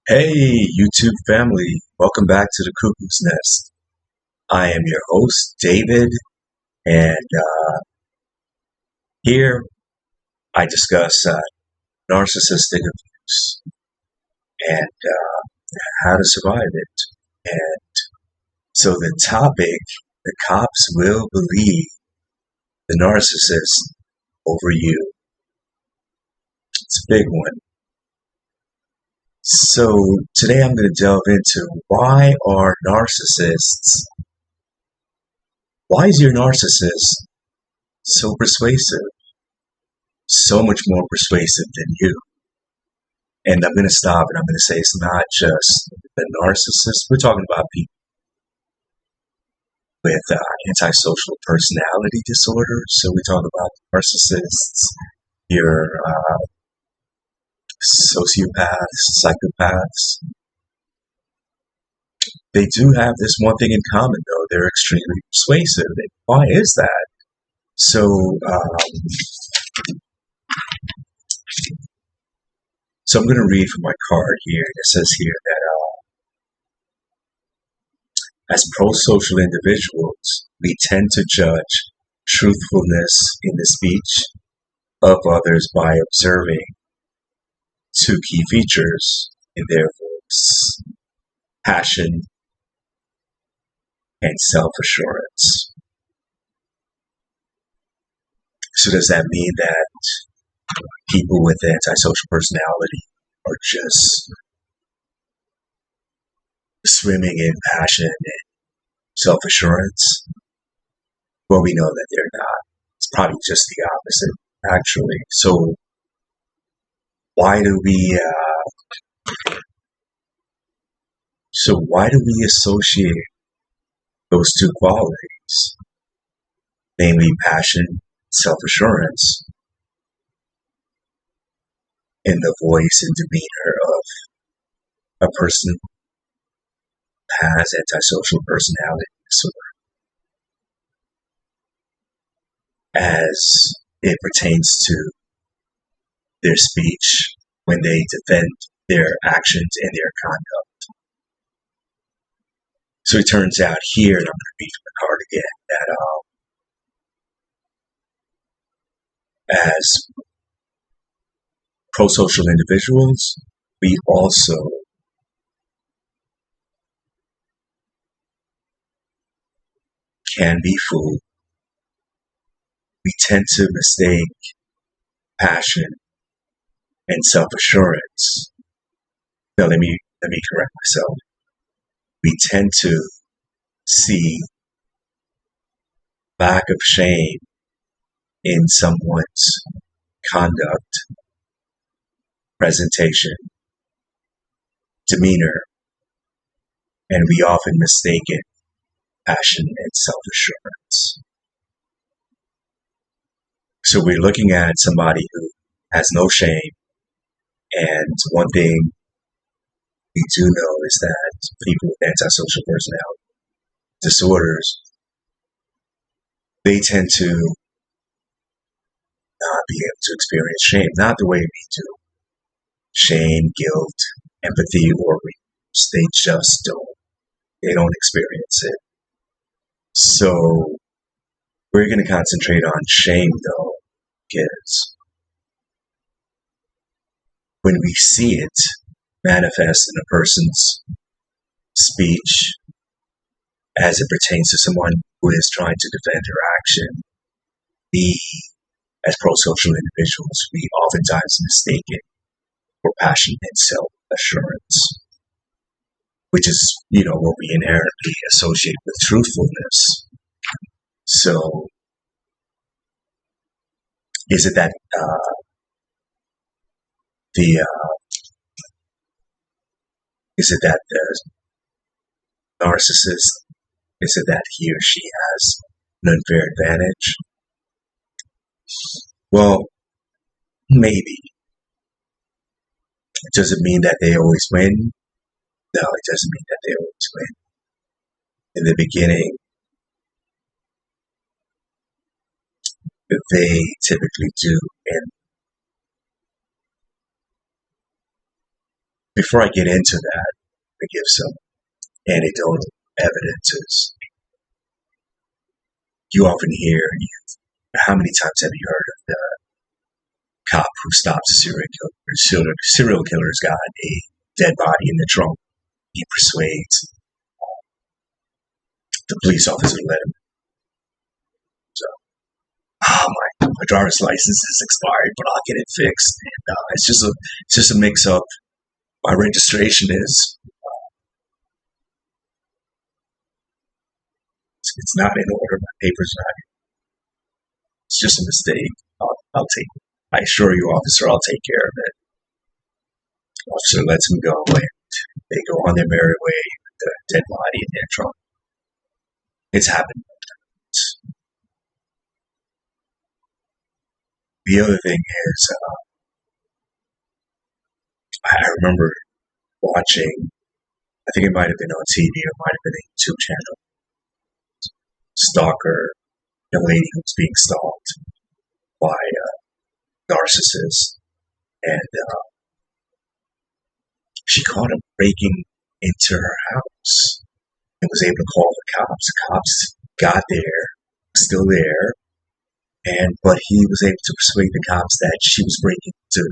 Hey, YouTube family, welcome back to the Cuckoo's Nest. I am your host, David, and here I discuss narcissistic abuse and how to survive it. And so the topic, the cops will believe the narcissist over you. It's a big one. So today I'm going to delve into why is your narcissist so persuasive? So much more persuasive than you. And I'm going to stop and I'm going to say it's not just the narcissist. We're talking about people with antisocial personality disorders. So we talk about narcissists, your sociopaths, psychopaths. They do have this one thing in common, though. They're extremely persuasive. And why is that? So I'm going to read from my card here. It says here that as pro-social individuals, we tend to judge truthfulness in the speech of others by observing two key features in their voice: passion and self-assurance. So does that mean that people with antisocial personality are just swimming in passion and self-assurance? Well, we know that they're not. It's probably just the opposite, actually. So why do we associate those two qualities, namely passion, self-assurance, in the voice and demeanor of a person who has antisocial personality disorder, as it pertains to their speech when they defend their actions and their conduct? So it turns out here, and I'm going to read from the card again, that as pro-social individuals, we also can be fooled. We tend to mistake passion and self-assurance. Now, let me correct myself. We tend to see lack of shame in someone's conduct, presentation, demeanor, and we often mistake it passion and self-assurance. So we're looking at somebody who has no shame, and one thing we do know is that people with antisocial personality disorders, they tend to not be able to experience shame, not the way we do. Shame, guilt, empathy, or remorse, they just don't. They don't experience it. So we're going to concentrate on shame, though, because when we see it manifest in a person's speech as it pertains to someone who is trying to defend their action, we, as pro-social individuals, we oftentimes mistake it for passion and self-assurance, which is, what we inherently associate with truthfulness. So, is it that the narcissist, is it that he or she has an unfair advantage? Well, maybe. Does it mean that they always win? No, it doesn't mean that they always win. In the beginning, they typically do, and Before I get into that, I give some anecdotal evidences. You often hear, how many times have you heard of the cop who stops a serial killer's got a dead body in the trunk? He persuades the police officer to let him. So, my driver's license is expired, but I'll get it fixed. And, it's just a mix-up. My registration is. It's not in order. My paper's not. It's just a mistake. I'll take it. I assure you, officer, I'll take care of it. Officer lets him go, and they go on their merry way with the dead body in their trunk. It's happened. The other thing is, I remember watching, I think it might have been on TV or it might have been a YouTube channel, stalker, a lady who was being stalked by a narcissist, and she caught him breaking into her house and was able to call the cops. The cops got there, still there, but he was able to persuade the cops that she was breaking into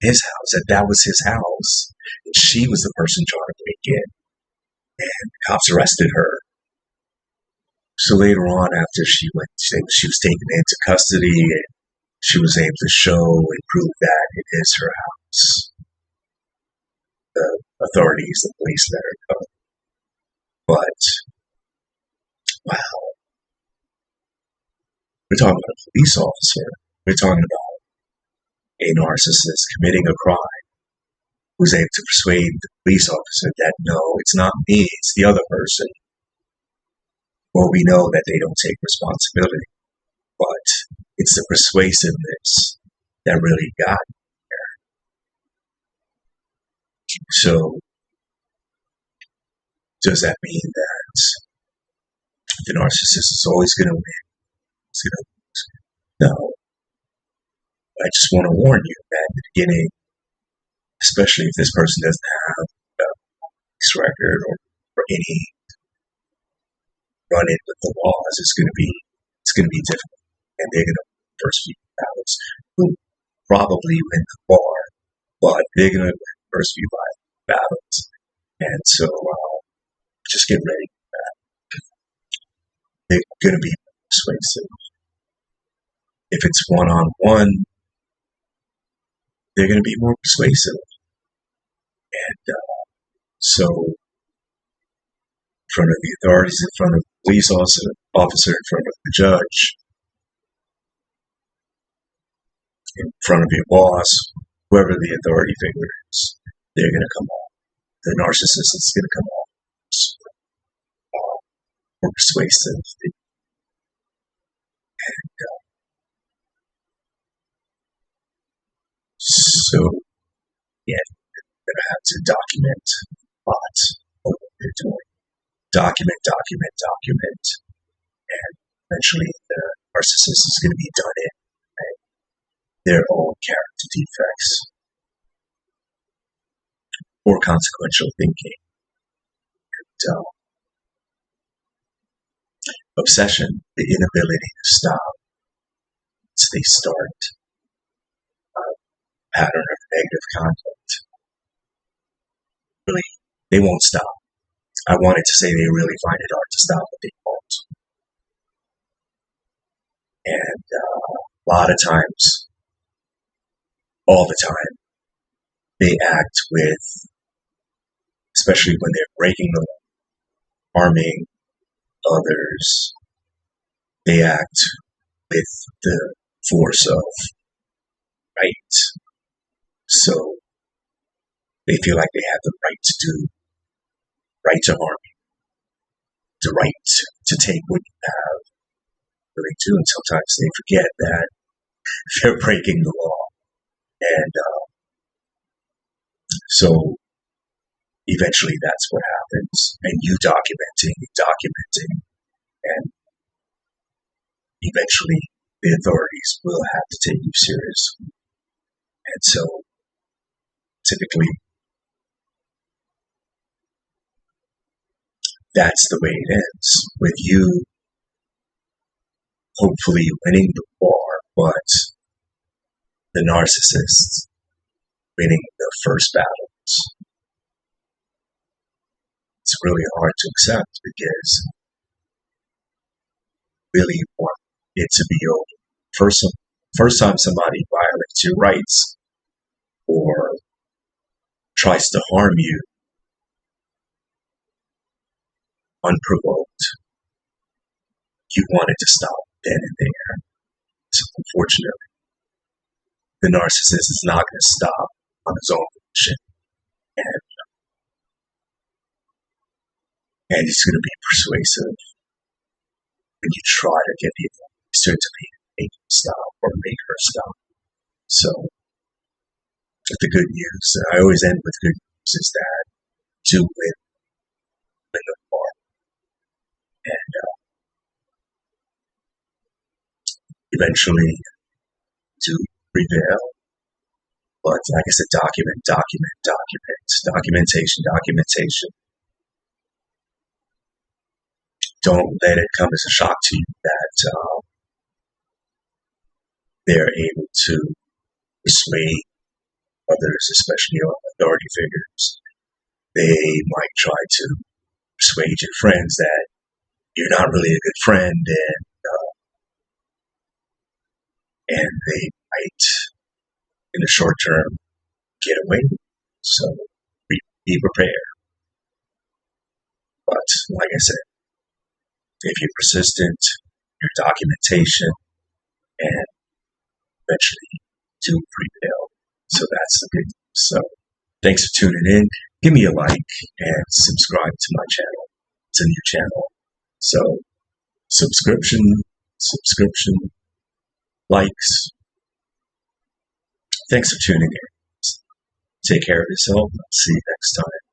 his house, that was his house, and she was the person trying to break in, and the cops arrested her. So later on, after she was taken into custody, and she was able to show and prove that it is her house. The authorities, the police let her go. But, wow. We're talking about a police officer. We're talking about a narcissist committing a crime who's able to persuade the police officer that, no, it's not me, it's the other person. Well, we know that they don't take responsibility, but it's the persuasiveness that really got there. So, does that mean that the narcissist is always going to win? It's going to lose? No. I just want to warn you that at the beginning, especially if this person doesn't have a police record or any run-in with the laws, it's going to be difficult, and they're going to first few battles. Who probably win the war, but they're going to win the first few battles, and so just get ready for that. They're going to be persuasive. If it's one-on-one, they're going to be more persuasive, and so in front of the authorities, in front of the police officer, in front of the judge, in front of your boss, whoever the authority figure is, they're going to come off. The narcissist is going to come off more persuasive. And so, yeah, you're going to have to document lots of what they're doing. Document, and eventually the narcissist is going to be done in their own character defects or consequential thinking. And obsession, the inability to stop once they start a pattern of negative conduct. Really, they won't stop. I wanted to say they really find it hard to stop, but they won't. And a lot of times, all the time, they act with, especially when they're breaking the law, harming others, they act with the force of right. So they feel like they have the right to harm you, the right to take what you have. Really do, and sometimes they forget that they're breaking the law. And so eventually that's what happens. And you documenting, and eventually the authorities will have to take you seriously. And so typically that's the way it ends, with you hopefully winning the war, but the narcissist winning the first battles. It's really hard to accept because really want it to be over. First time somebody violates your rights or tries to harm you unprovoked, you want it to stop then and there. So unfortunately, the narcissist is not going to stop on his own volition, and he's going to be persuasive when you try to get the other person to make him stop or make her stop. So the good news, I always end with good news, is that to win the war, and eventually to prevail. But like I said, documentation. Don't let it come as a shock to you that they're able to persuade others, especially authority figures. They might try to persuade your friends that you're not really a good friend, and they might, in the short term, get away with it. So be prepared. But like I said, if you're persistent, your documentation, and eventually do prevail. So that's the good news. So thanks for tuning in. Give me a like and subscribe to my channel. It's a new channel. So subscription, likes. Thanks for tuning in. Take care of yourself. I'll see you next time.